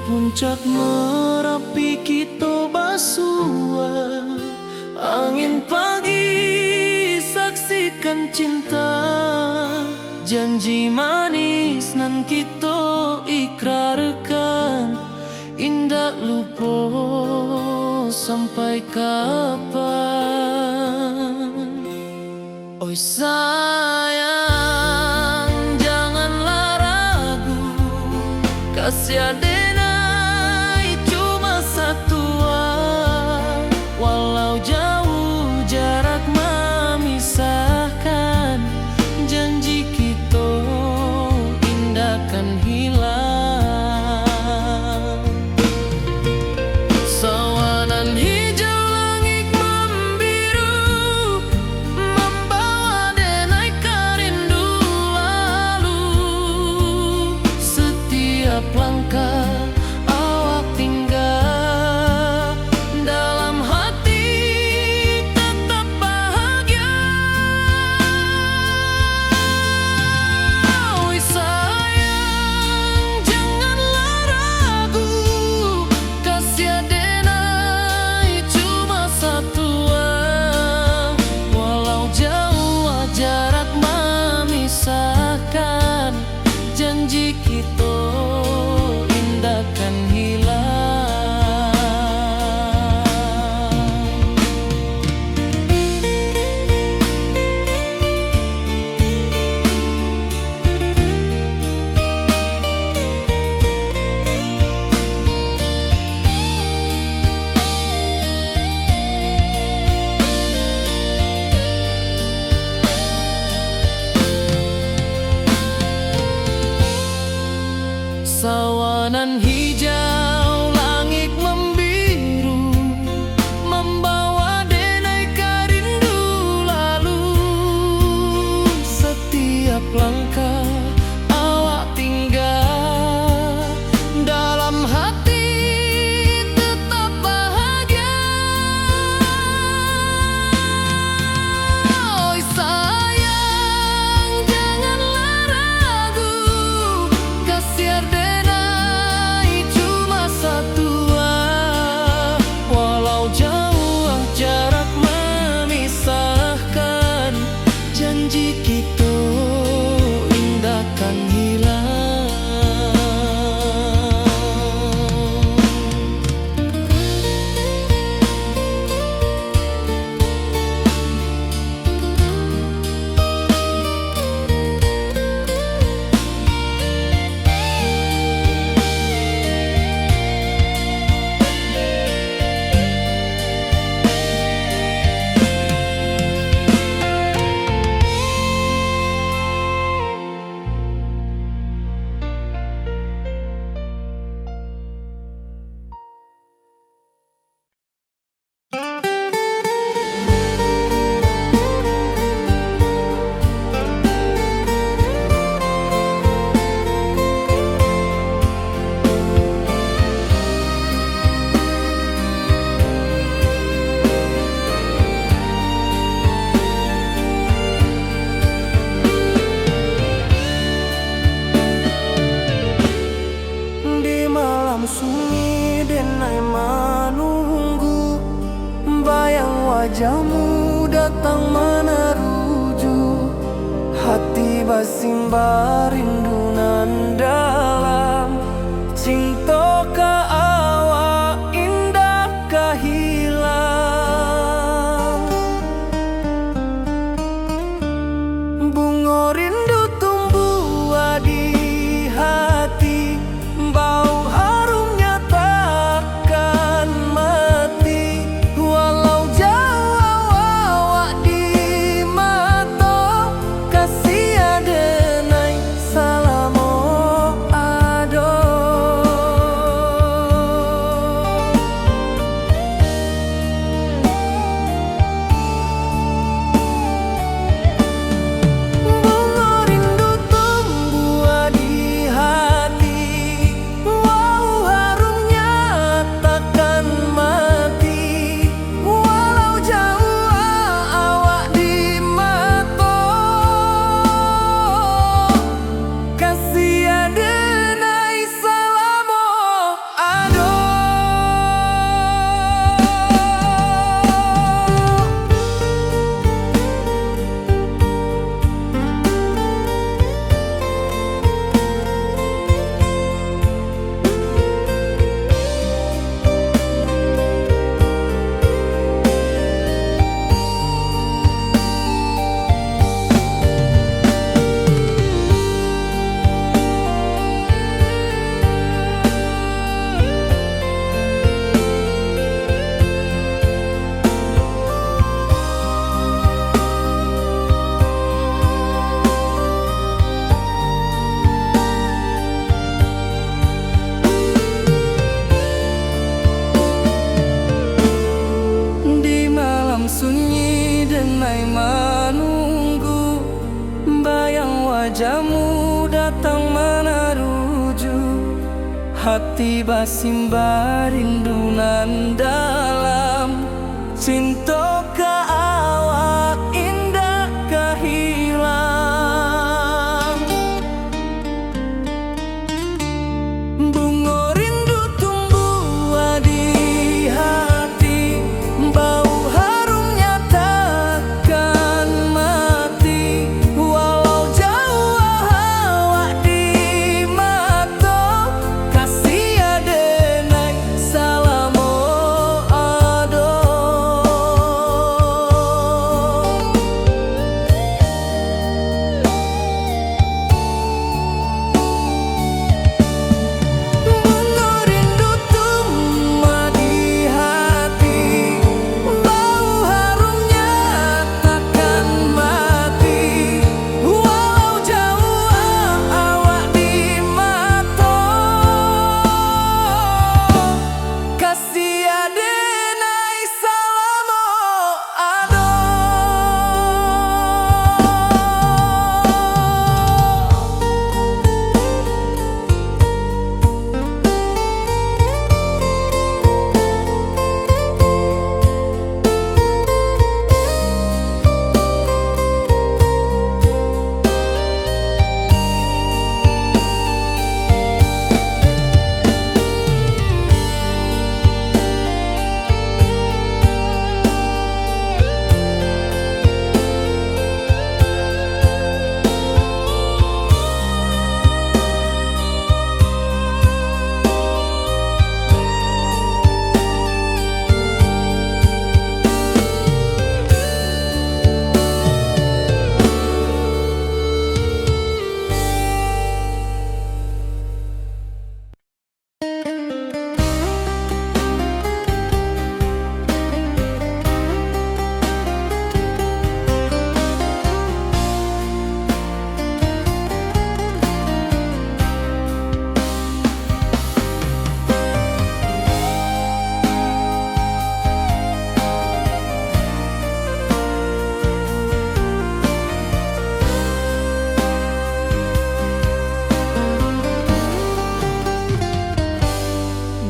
puncak Merapi kita basua, angin pagi saksikan cinta, janji manis nan kita ikrarkan, indah lupa sampai kapan. Oi sayang, janganlah ragu, kasih adenai cuma satu, walau jauh jarak memisahkan, janji kita indah kan hilang. Sawanan hijau langit membiru, membawa denai karindu lalu. Setiap langkah awak tinggal, dalam hati tetap bahagia. Oi sayang, janganlah ragu, kasih adenai cuma satu, walau jauh jarak memisahkan, janji kita indah kan hilang. Sawanan hijau langit membiru, membawa denai karindu lalu. Setiap langkah awak tinggal, dalam hati tetap bahagia. Oi sayang, janganlah ragu, kasih adenai cuma satu, walau jauh jarak memisahkan, janji kita indah kan hilang. Di malam sunyi denai menunggu, bayang wajahmu datang meneruju, hati basimba rindu nan dalam, cinta ka awak indah ka hilang. Bunga rindu tumbuh di hati, bau harumnya takkan mati, walau jauh awak di mata, kasih adenai salamo wajahmu datang meneruju, hati basimba rindunan dalam cinta ke awak indah kehilang. Bunga rindu tumbuh di hati, bau harumnya takkan mati. Walau jauh awak di mata, kasih adenai salamo ado. Bunga rindu tumbuh di hati, bau harumnya takkan mati. Walau jauh awak di mata, kasih adenai salamo ado.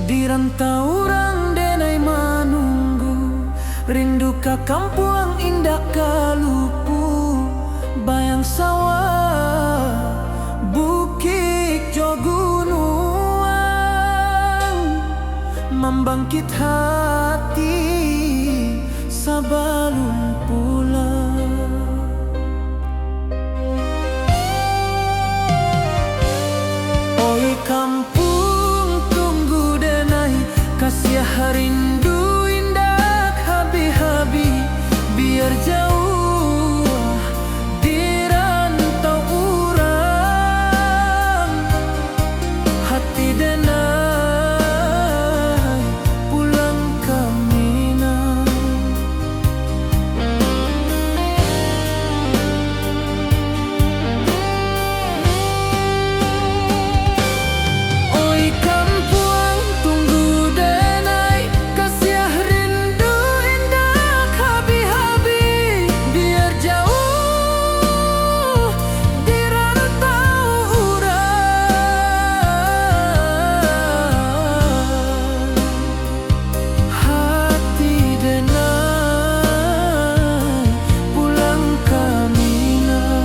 Di rantau orang denai menunggu, rindu ka kampung indah kalupu. Bayang sawah, bukit jo gunungan, membangkit hati sabalun pulang. Oi kampung tunggu denai, kasih rindu indah habi-habi. Biar jauh di rantau urang, hati denai pulang ke Minang. Oi kampung tunggu denai, kasih rindu indah habi-habi. Biar jauh di rantau urang, hati denai pulang ke Minang.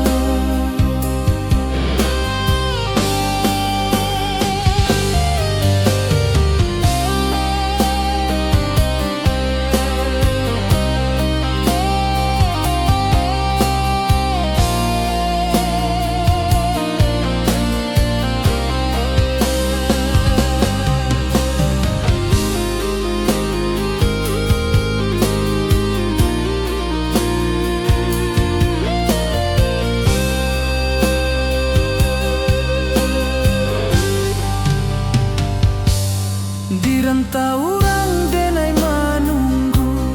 Di rantau orang denai menunggu,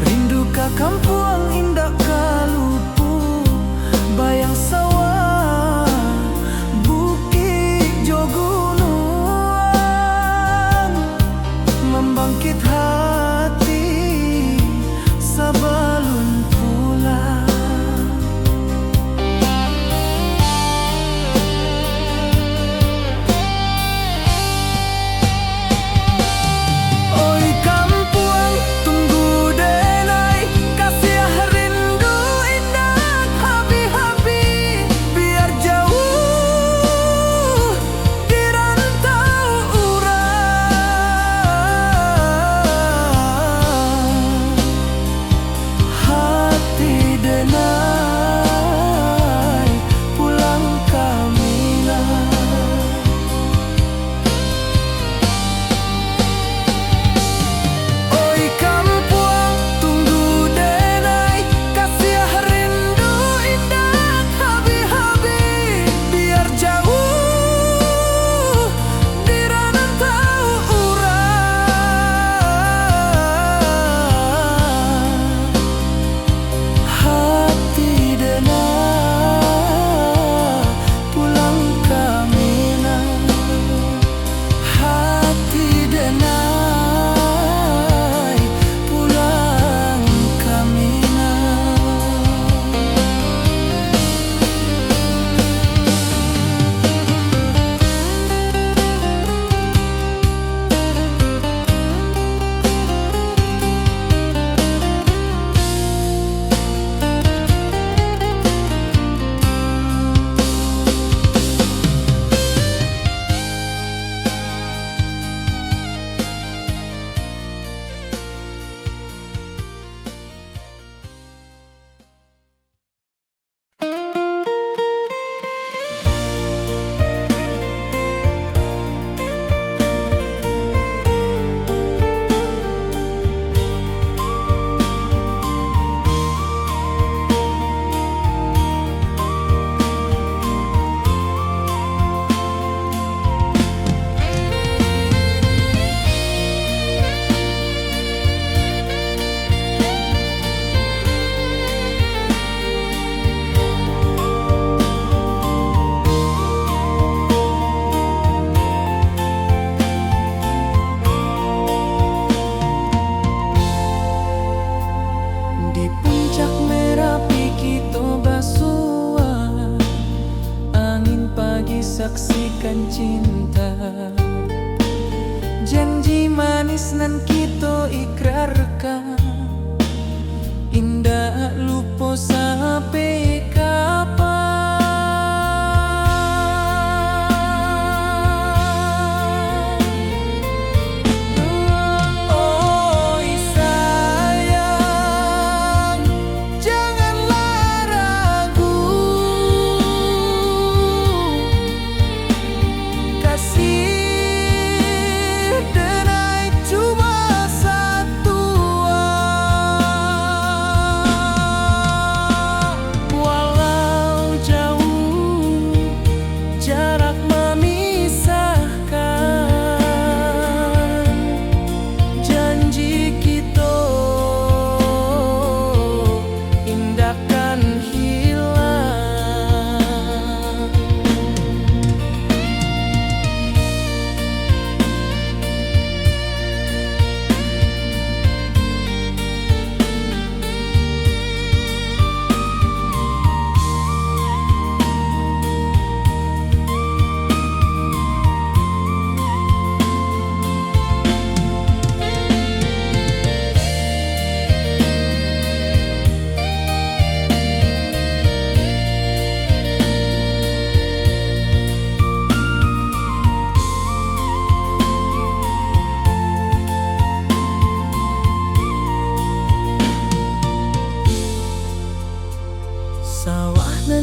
rindu ka kampung indah kalupu. Bayang sawah, bukit jo gunungan, membangkit hati sabalun pulang. Janji manis nan kita ikrarkan, indah lupa sampai kapan. Oi sayang, janganlah ragu, kasih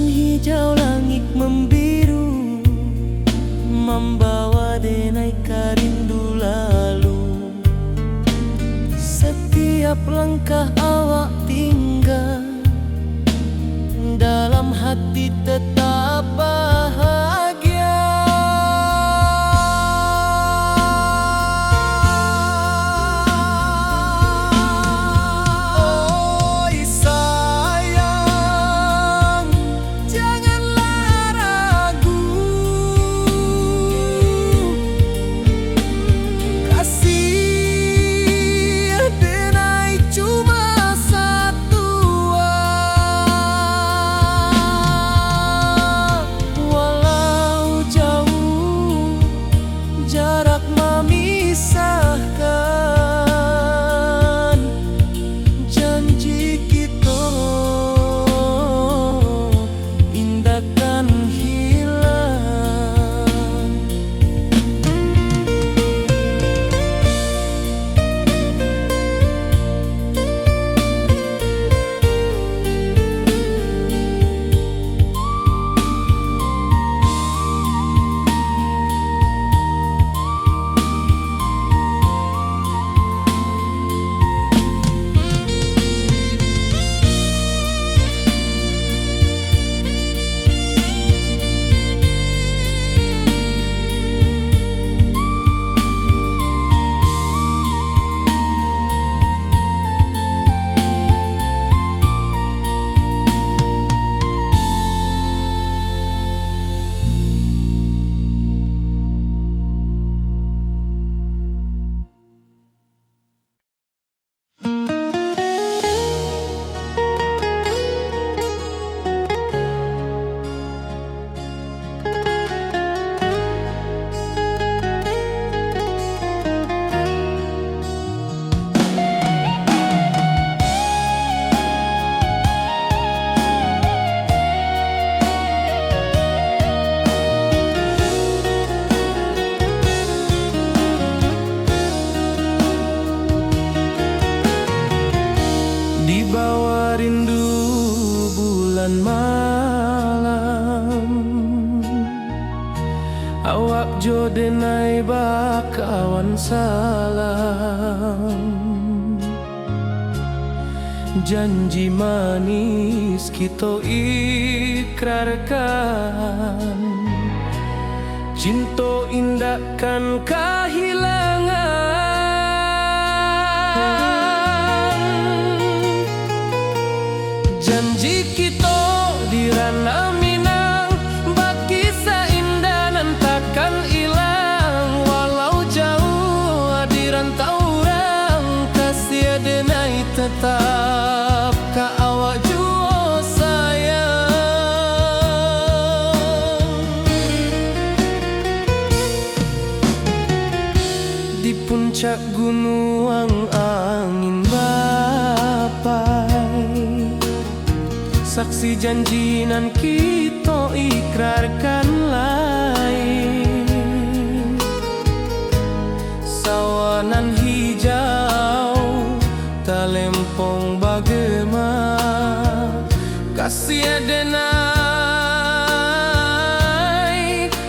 hijau langit membiru, membawa denai rindu lalu. Setiap langkah awak tinggal, dalam hati tetap bahagia. bulan malam, awak jo denai bakawan salam. Janji manis kita ikrarkan, cinta indahkan kehilangan. Janji kita di ranah Minang, bakisah indah nan takkan hilang. Walau jauh di rantau orang, kasih denai tetap ka awak jua sayang. di puncak gunung angin bapai, saksi janji nan kita ikrarkan lain. Sawanan hijau talempong bagema, kasih denai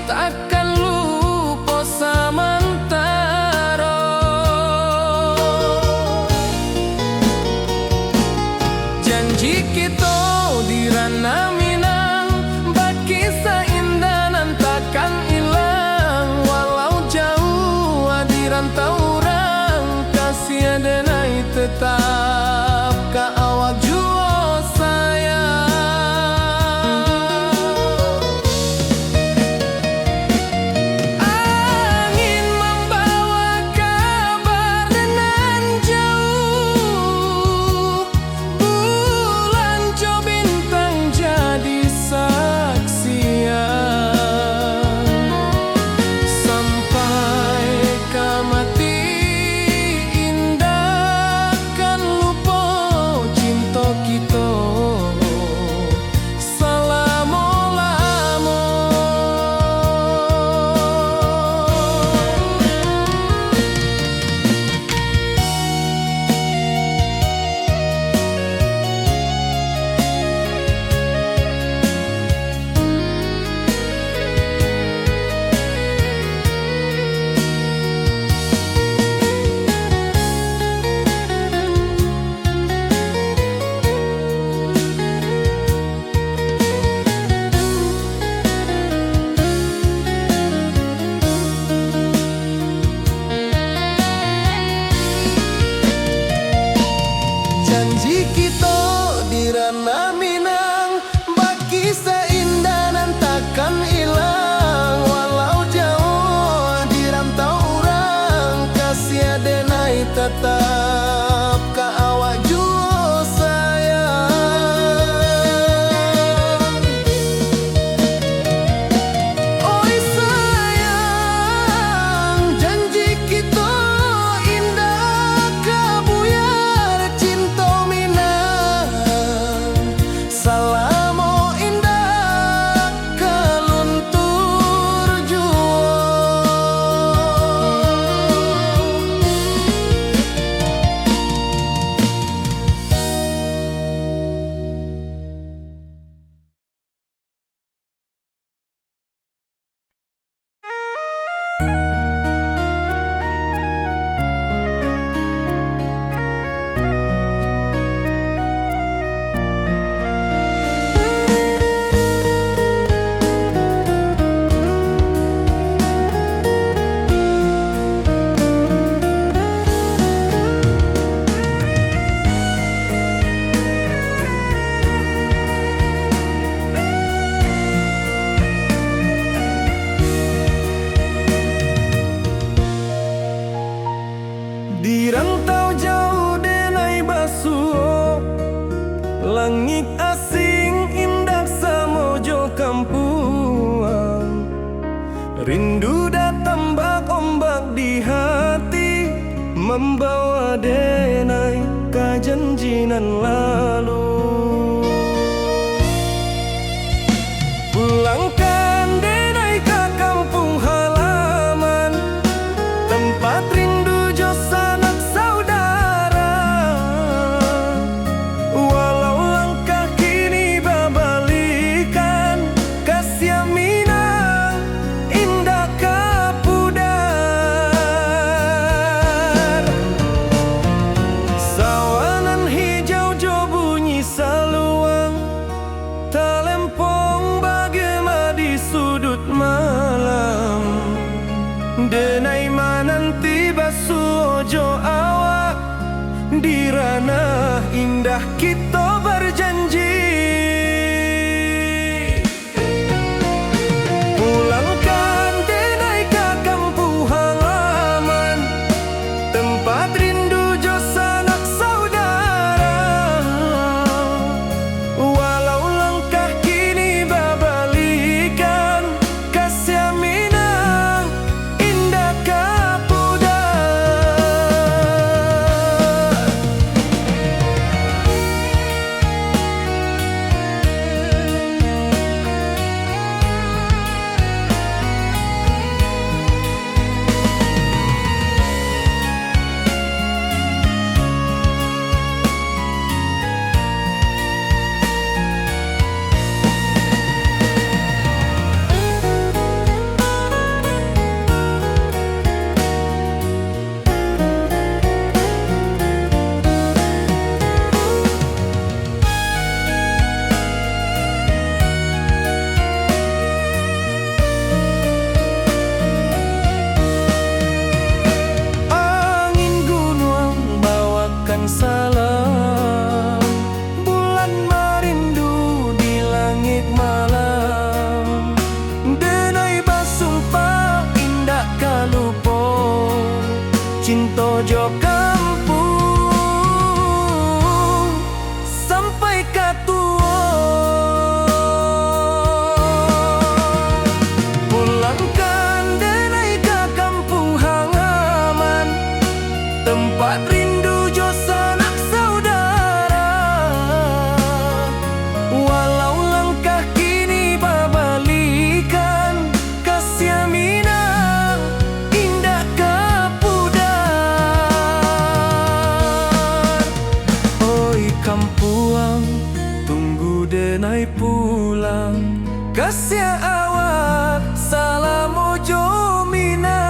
takkan lupa samantara. Janji kita di ranah Minang, berkisah indah nan takkan hilang. Walau jauh di rantau orang, kasih denai tetap ka awak jua sayang. Angin membawa kabar nan jauh, bulan jo bintang jadi saksian. Sampai ke mati indah kan lupa cinta kita selama-lama. Janji kita di ranah Minang, berkisah indah nan takkan hilang. Walau jauh di rantau orang, kasih denai tetap ka awak jua sayang. Oi sayang, janji kita indah kabuyar cinta Minang. Salamo indah kaluntur jua. Di rantau jauh denai basuh, langit asing indah samojo kampuang. Rindu datang bak ombak di hati, membawa denai ka janjinan lalu. Pulangkan denai ka kampung halaman, tempat rindu jo sanak saudara. Walau langkah kini babalikan, kasih Minang indah kapudar. Sawanan hijau jo bunyi saluang, talempong bagema di sudut malam. Denai mananti basuh jo awak, di ranah indah kita berjanji. Pulangkan denai ka kampung halaman, tempat rindu jo sanak saudara. Walau langkah kini babalikan, kasih Minang indah kapudar. Cinta jo kampung sampai ka tua. Pulangkan denai ka kampung halaman, tempat rindu jo sanak saudara. Walau langkah kini babalikan, kasih minang indah kepudar. Oi kampuang, tunggu denai pulang, kasih awak salam ojo minang.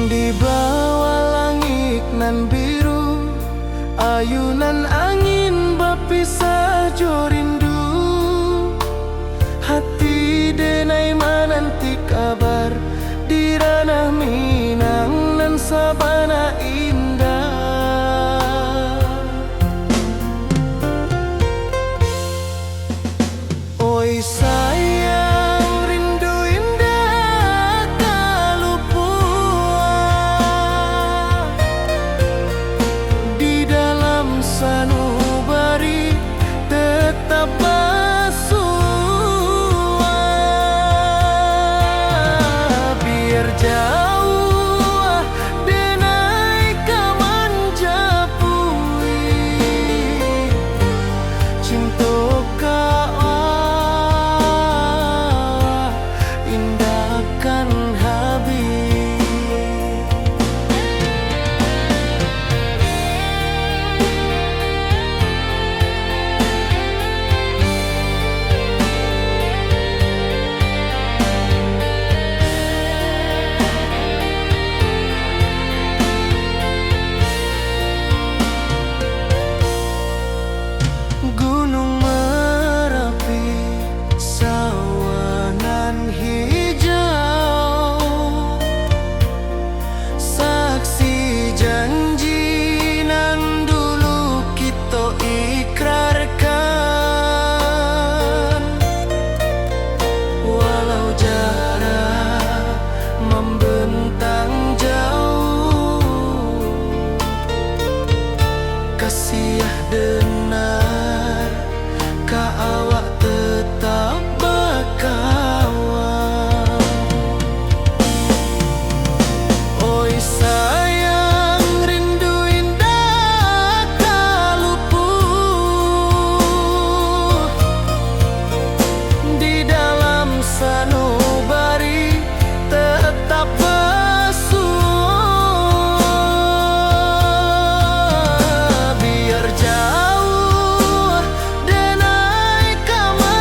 Di bawah langit nan biru, ayunan angin berpisah jo rindu. Hati denai menanti kabar di ranah Minang nan sabana indah. Oi sayang, rindu indah kalupua di dalam sanubari tetap bersua. Biar jauh denai kaman japui, cinta indahkan habis. Gunung Merapi, sawanan hijau, saksi janji nan dulu kita ikrarkan. Walau jarak membentang jauh, kasih denar ka awak tetap berkawan. Oi sayang, rindu indah kaluput di dalam sanubari tetap bersua. Biar jauh denai kaman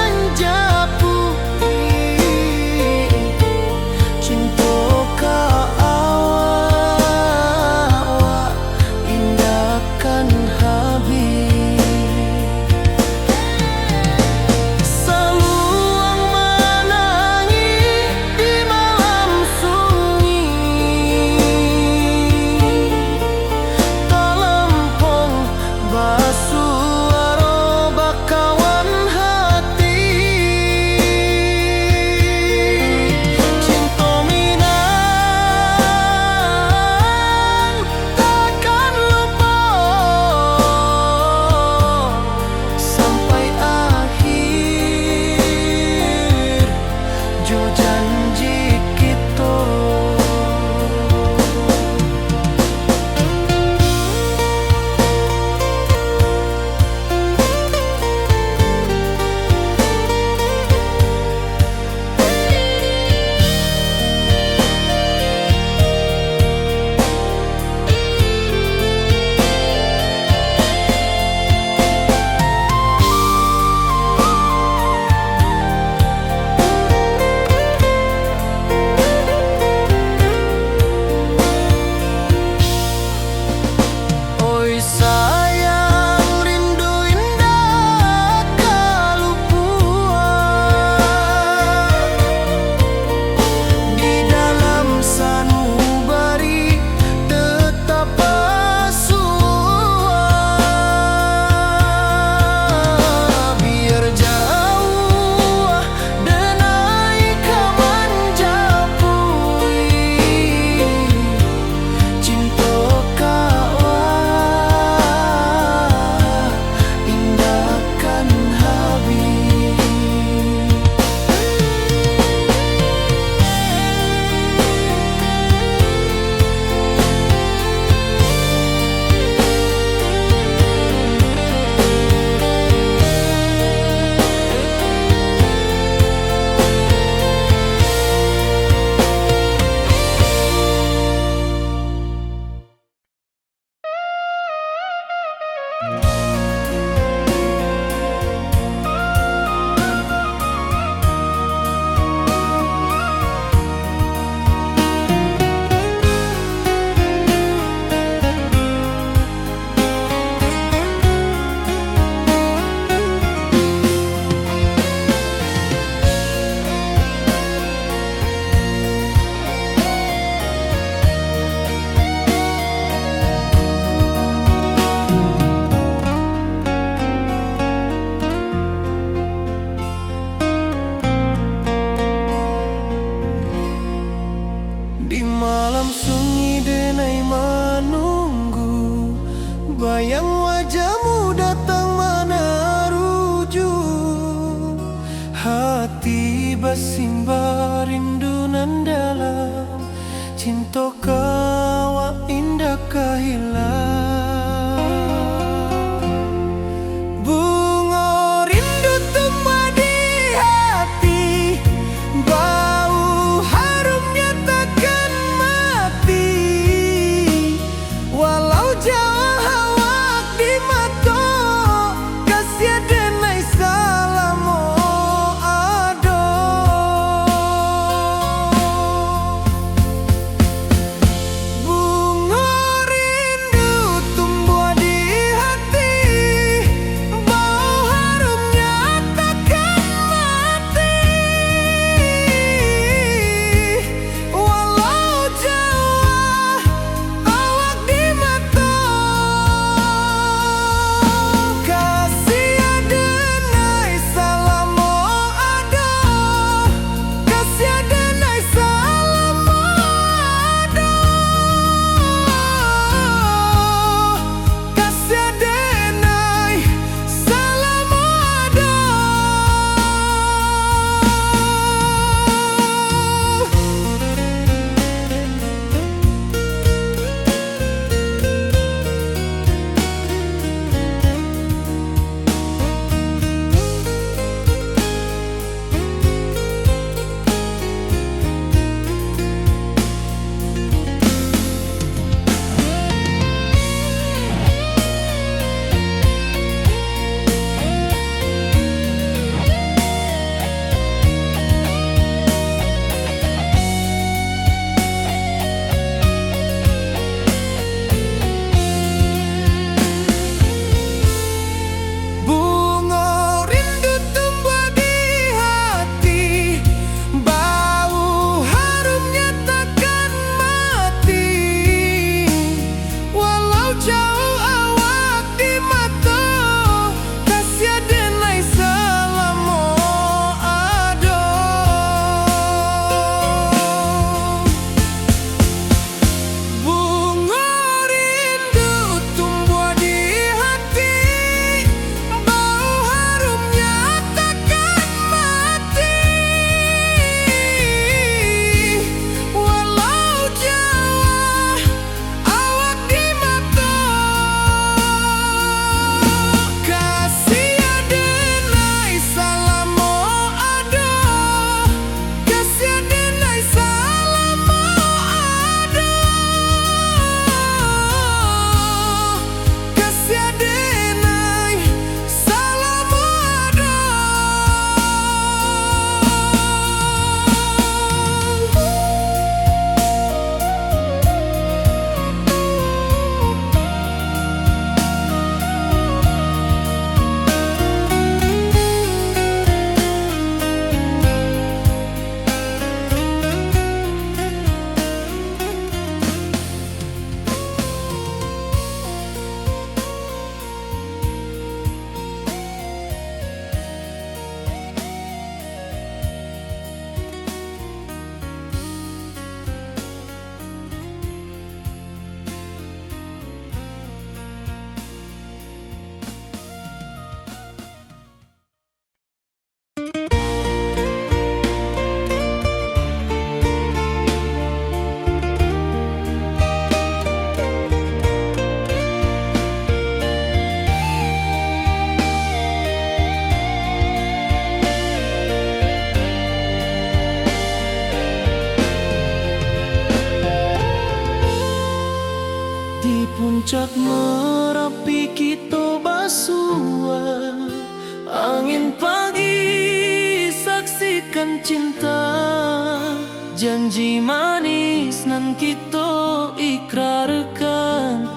Janji manis nan kita ikrarkan,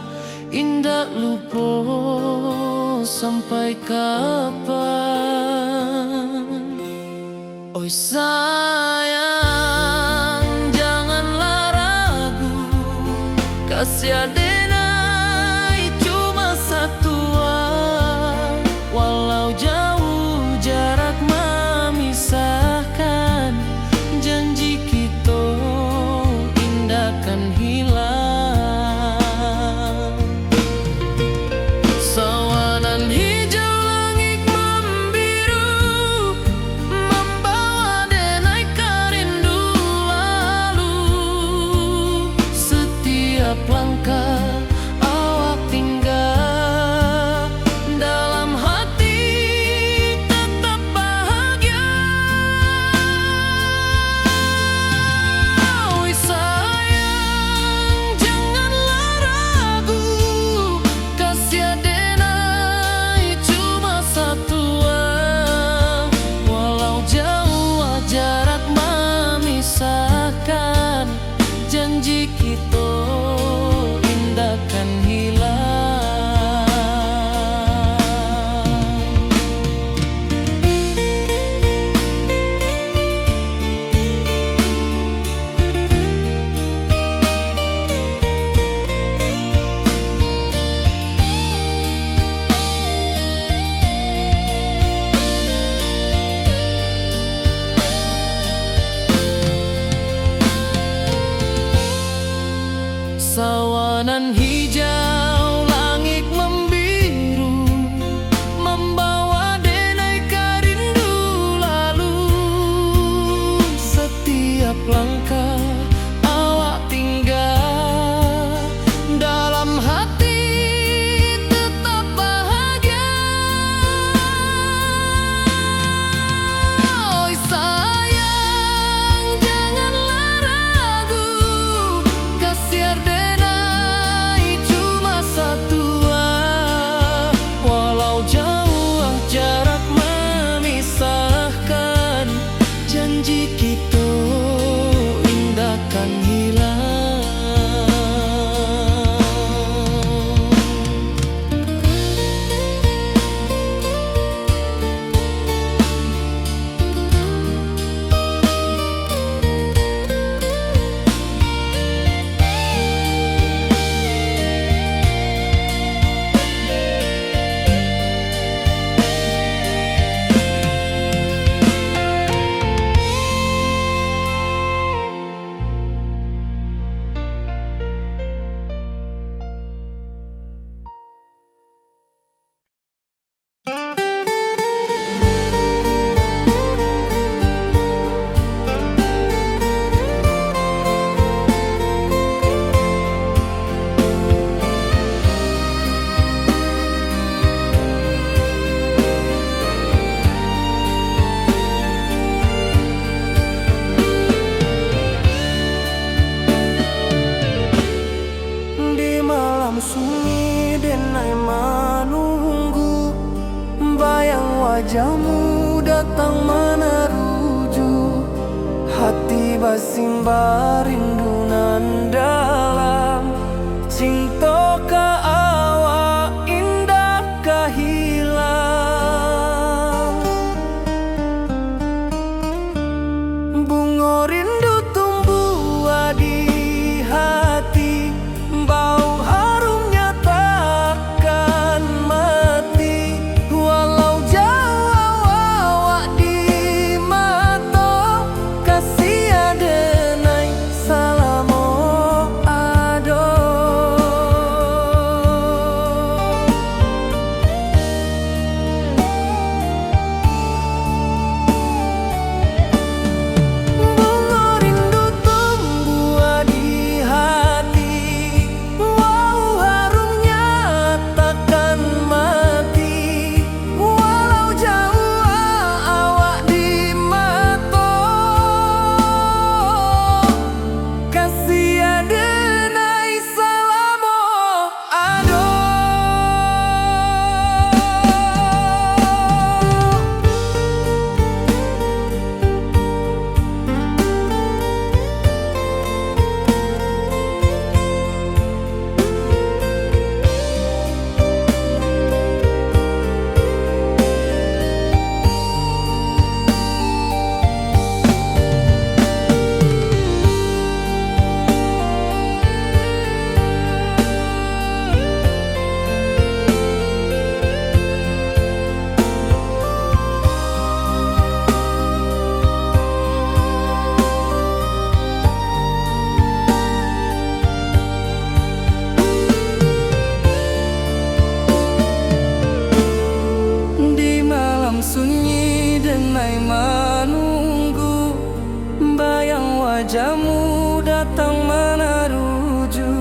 indak lupa sampai kapan. Oi sayang, janganlah ragu, kasih adenai cuma satu. Walau jauh jarak memisahkan, janji kita indah kan hilang. Sawanan hijau langit membiru, membawa denai kerindu lalu. Setiap langkah awak tinggal, dalam hati tetap bahagia. Oi sayang, janganlah ragu, kasih adenai cuma satu. Walau jauh jarak memisahkan, janji kita indah kan hilang. Sawanan hijau langit membiru, membawa denai kerindu lalu. Setiap langkah awak tinggal, dalam hati tetap bahagia. Oi sayang, janganlah ragu, kasih adenai cuma satu. Walau jauh jarak memisahkan, janji kita indah kan hilang. Di malam sunyi denai menunggu, bayang wajahmu datang meneruju. Hati basimba rindu nan dalam, cinta ka awak indah ka hilang. Bunga rindu tumbuh di hati, bau harumnya takkan mati. Walau jauh awak di mata, kasih adenai salamo ado. wajahmu datang meneruju,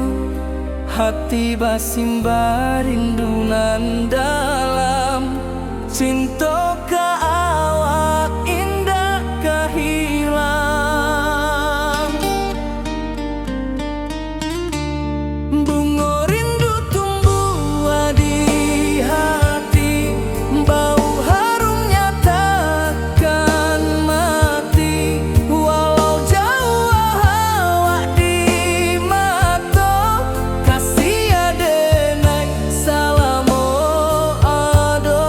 hati basimba rindunan dalam cinta ke awak indah kehilang. Bunga rindu tumbuh di hati, bau harumnya takkan mati. Walau jauh awak di mata, kasih adenai salamo ado.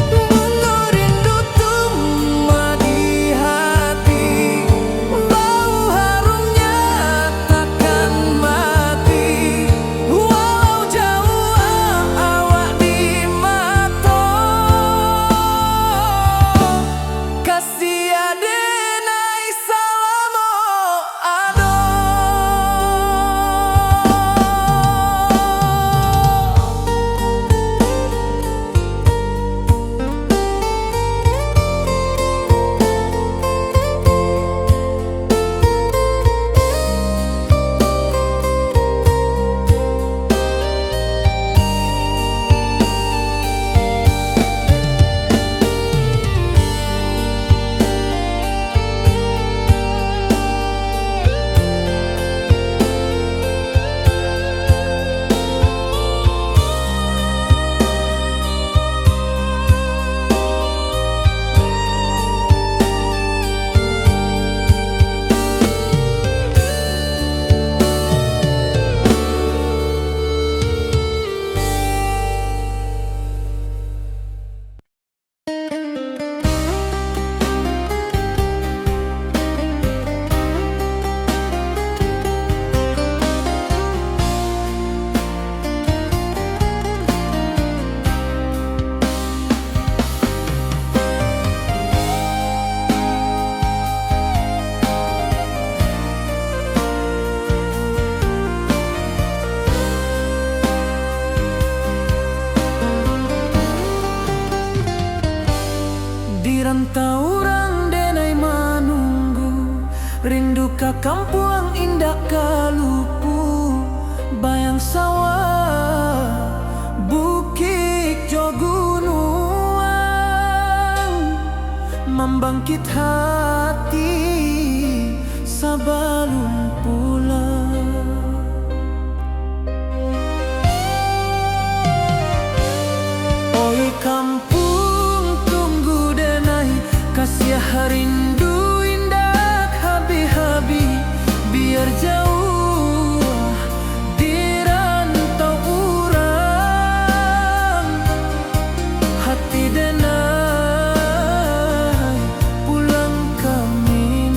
Bunga rindu tumbuh di hati, bau harumnya takkan mati. Walau jauh awak di mata, kasih adenai salamo ado. Di rantauan denai menunggu, rindu ka kampung indah kalupu. Bayang sawah, bukit jo gunungan, membangkit hati sebelum pulang. Oi kampung tunggu denai, kasih rindu indah habi-habi. Biar jauh di rantau urang, hati denai pulang kami.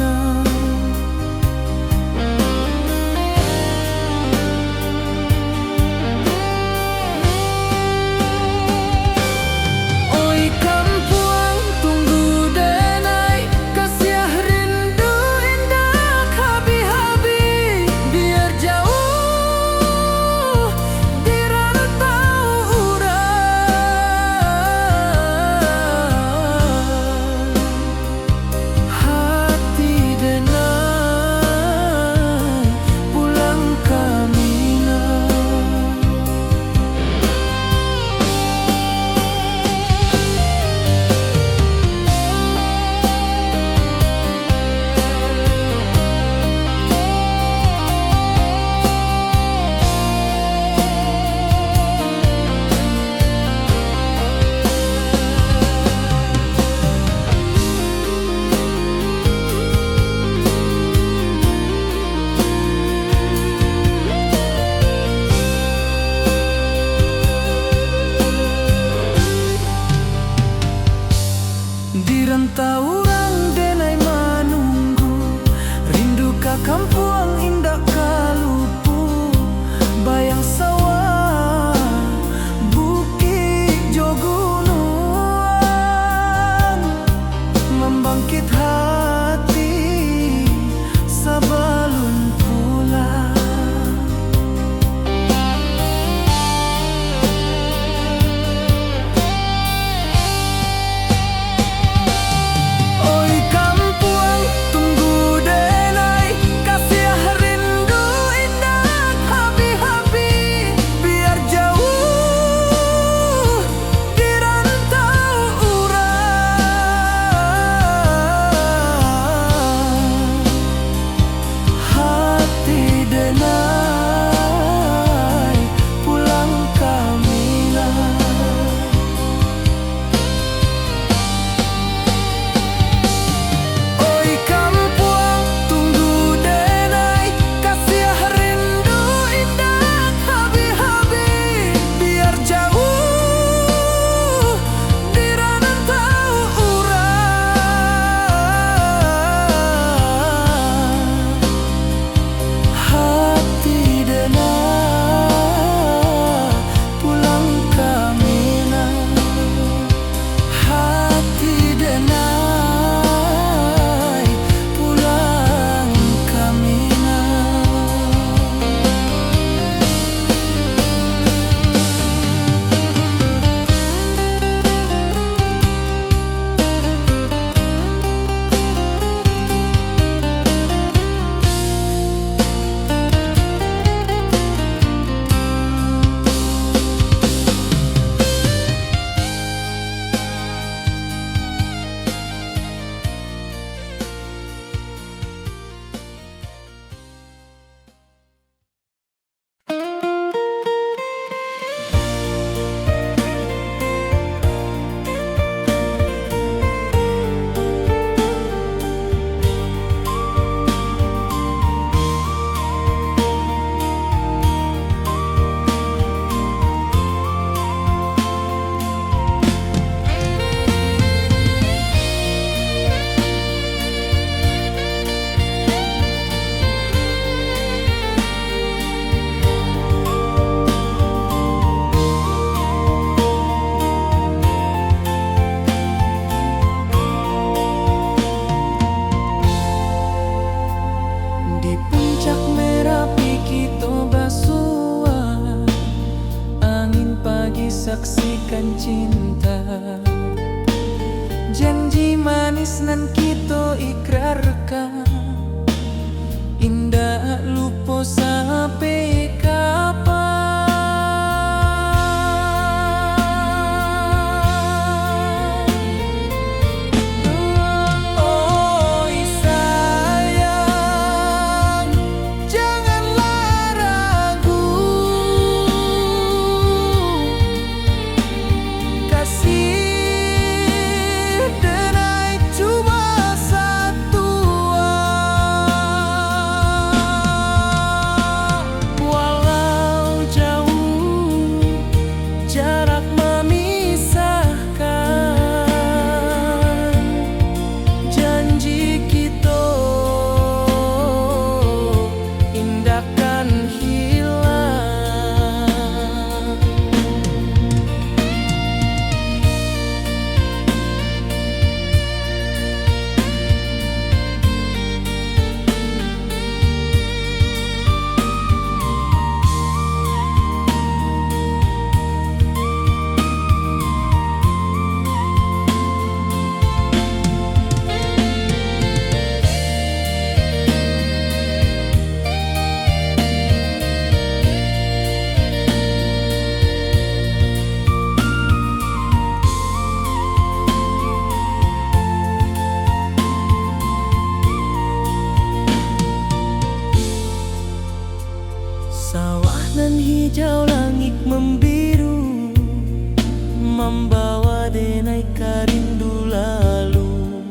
buktikan cinta. Janji manis nan kita ikrarkan, indah lupa sampai kapan. Oi sayang, janganlah ragu, kasih denai cuma satu. Walau jauh jarak memisahkan, janji kita indahkan hilang. Sawah nan hijau, langit membiru, membawa denai karindu lalu.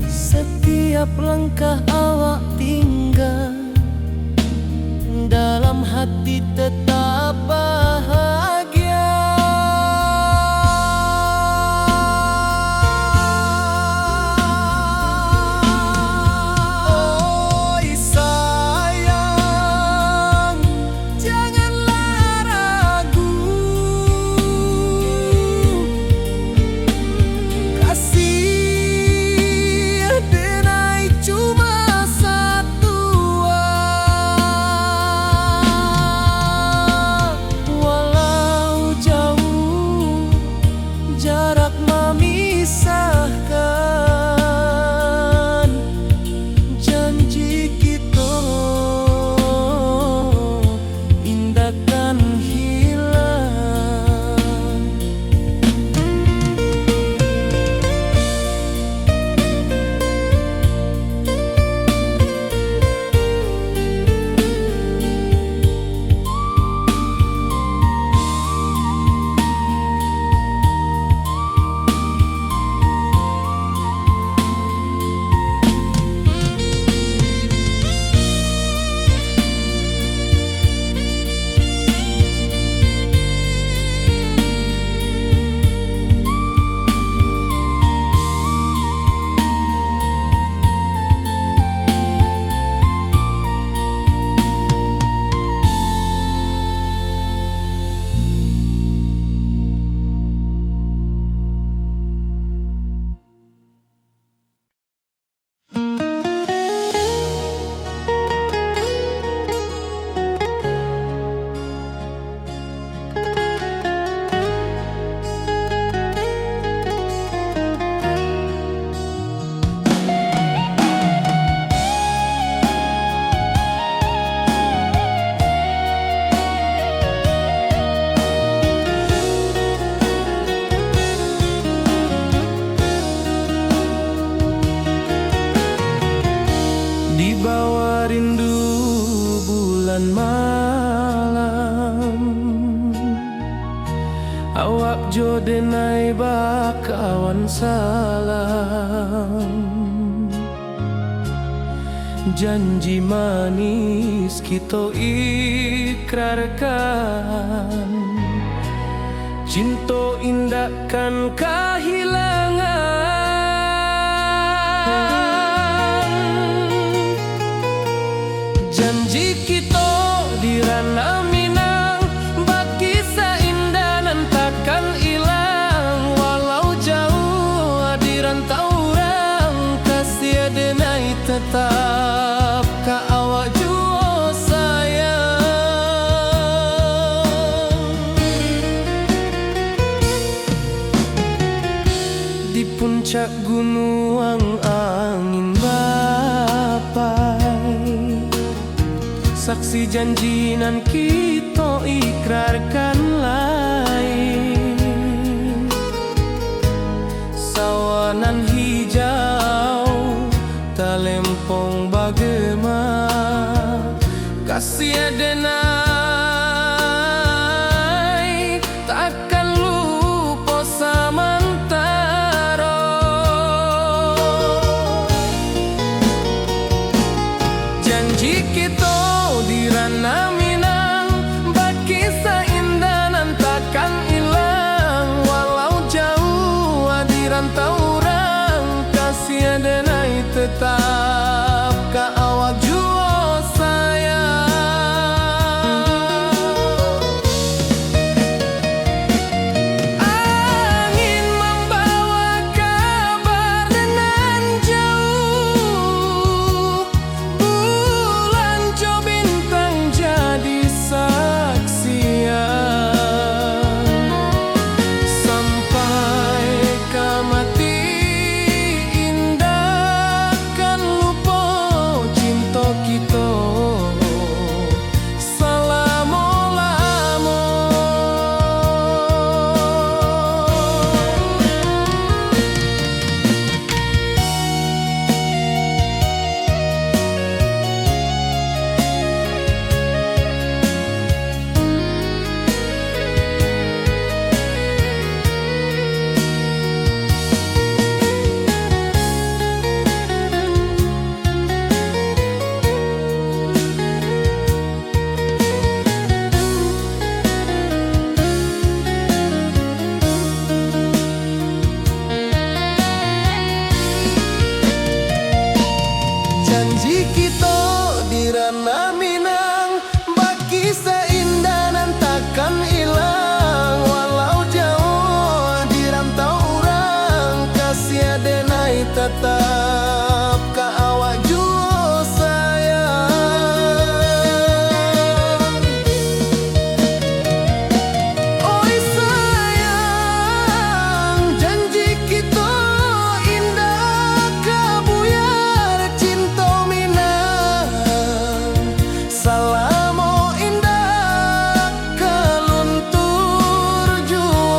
Setiap langkah awak tinggal, dalam hati tetap bahagia. Oi sayang, janganlah ragu, kasih denai cuma satu. Walau jauh jarak memisahkan, janji kita indahkan hilang. Di bawah rindu bulan malam, awak jo denai bakawan salam. Janji manis kita ikrarkan, cinta indahkan kehilangan. Janji kita di ranah Minang, baki seindah nan takkan hilang. Walau jauh di rantau orang, kasih denai tetap ka awak jua sayang. puncak gunung angin bapai, saksi janji nan kita ikrarkan lain. Sawanan hijau talempong bagema, kasih adenai takkan lupa samantara. Janji kita di ranah Minang, bakisah indah nan takkan hilang. Walau jauh di rantau orang, kasih adenai tetap ka awak jua sayang. Angin membawa kabar nan jauh, bulan jo bintang jadi saksian. Sampai ke mati indah kan lupa cinta kita selama-lama. Janji kita di ranah Minang, bakisah indah nan takkan hilang. Walau jauh di rantau orang, kasih adenai tetap ka awak jua sayang. Oi sayang, janji kita indah kabuyar cinta Minang. Salamo indah keluntur jua.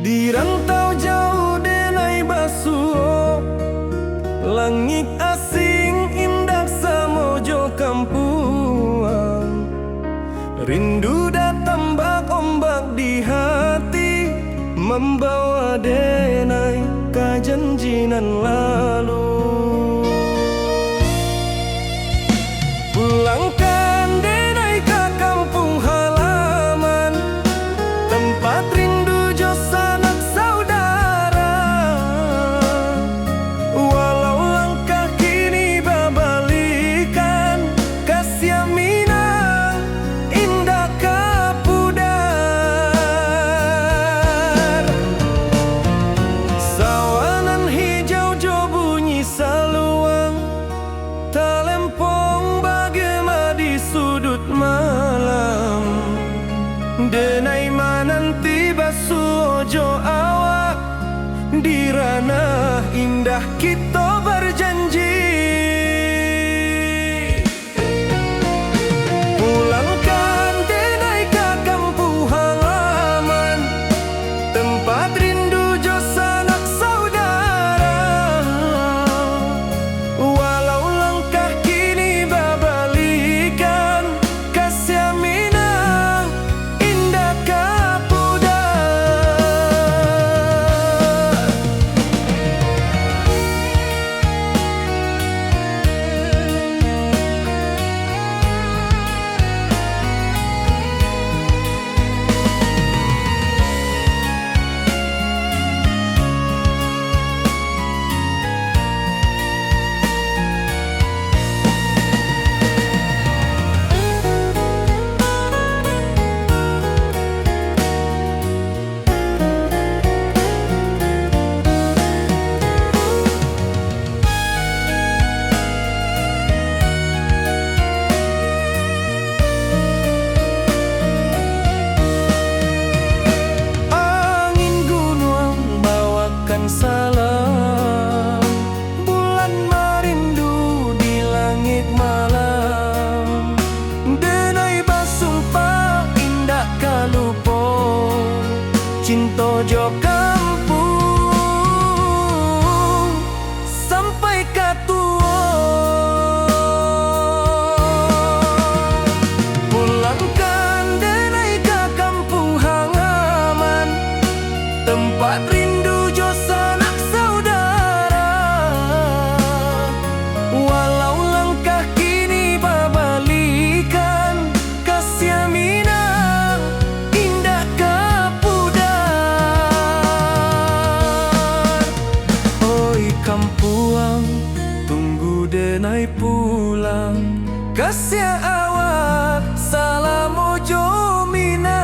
Di rantau jauh denai basuh, langit asing indah samojo kampuang. Rindu datang bak ombak di hati, membawa denai ka janjinan lalu. Pulangkan denai ka kampung halaman, tempat rindu jo sanak saudara. Walau langkah kini babalikan, kasih Minang indah kapudar. Sawanan hijau jo bunyi saluang, talempong bagema di sudut malam. Denai mananti basuh jo awak, di ranah indah kita berjanji. Pulangkan denai ka kampung halaman, tempat rindu jo sanak saudara. Walau langkah kini babalikan, kasih Minang indah kapudar. dalam. Bulan merindu di langit malam, denai basumpah indah kalupo, cinta jo kampung sampai katua. Pulangkan denai ke kampung halaman, tempat rindu jo sanak saudara. Walau langkah kini babalikan, kasih minang indah kapudar. Oi kampuang, tunggu denai pulang, kasih awak salam ojo minang.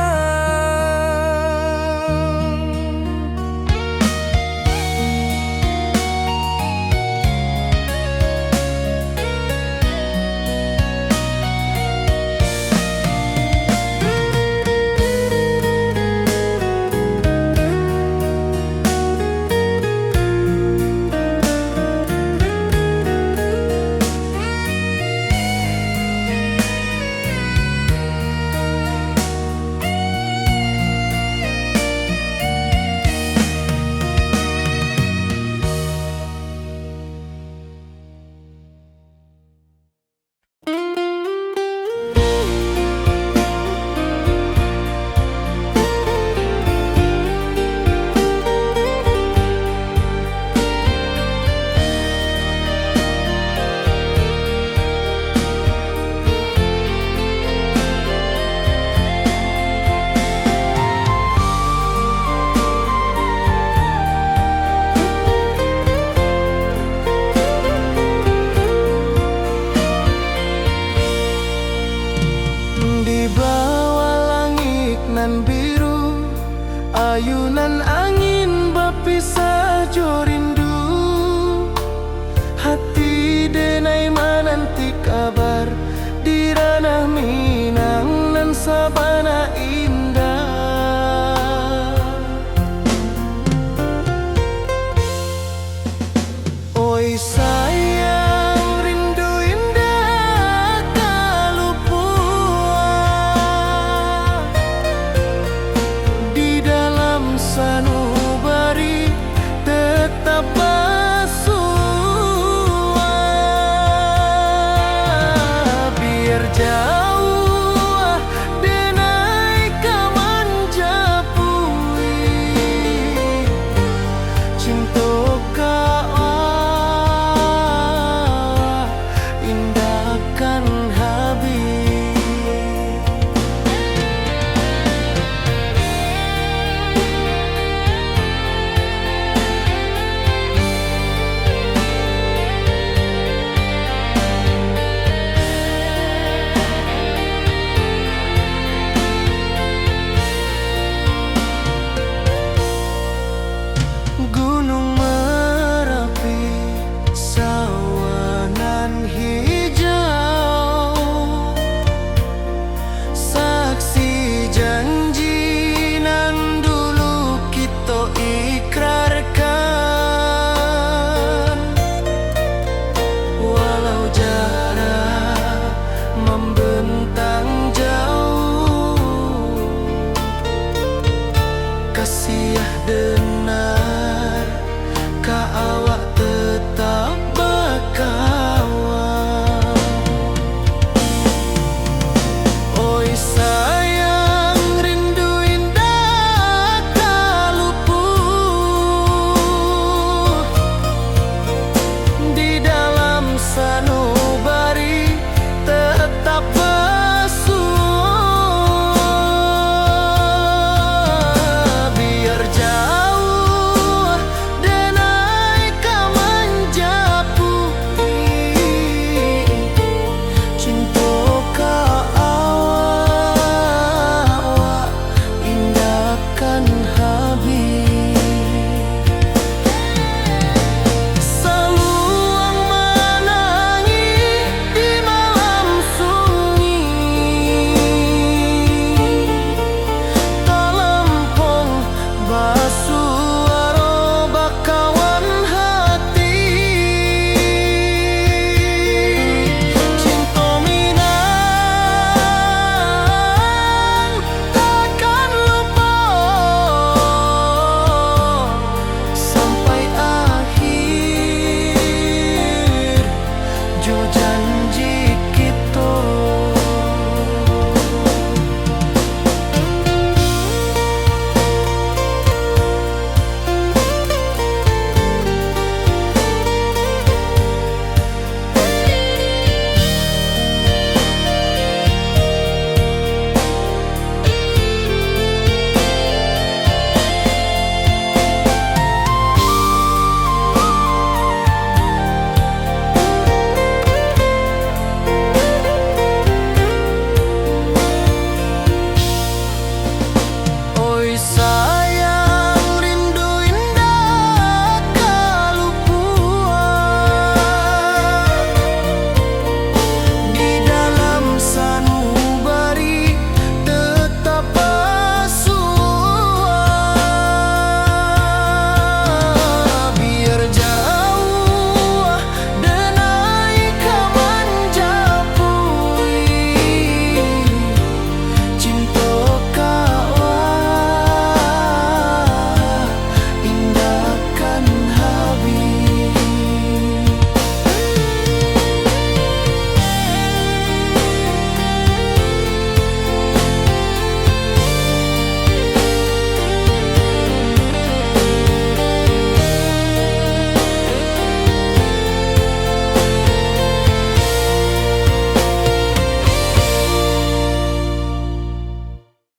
Di bawah langit nan biru, ayunan angin berpisah jo rindu. Hati denai menanti kabar di ranah Minang nan sabana indah. Oi sayang, rindu indah kalupua di dalam sanubari tetap bersua. Biar jauh denai kamanjapui, cinta indahkan habis. Gunung Merapi, sawanan hijau, saksi janji nan dulu kita ikrarkan. Walau jarak membentang jauh, kasih denar ka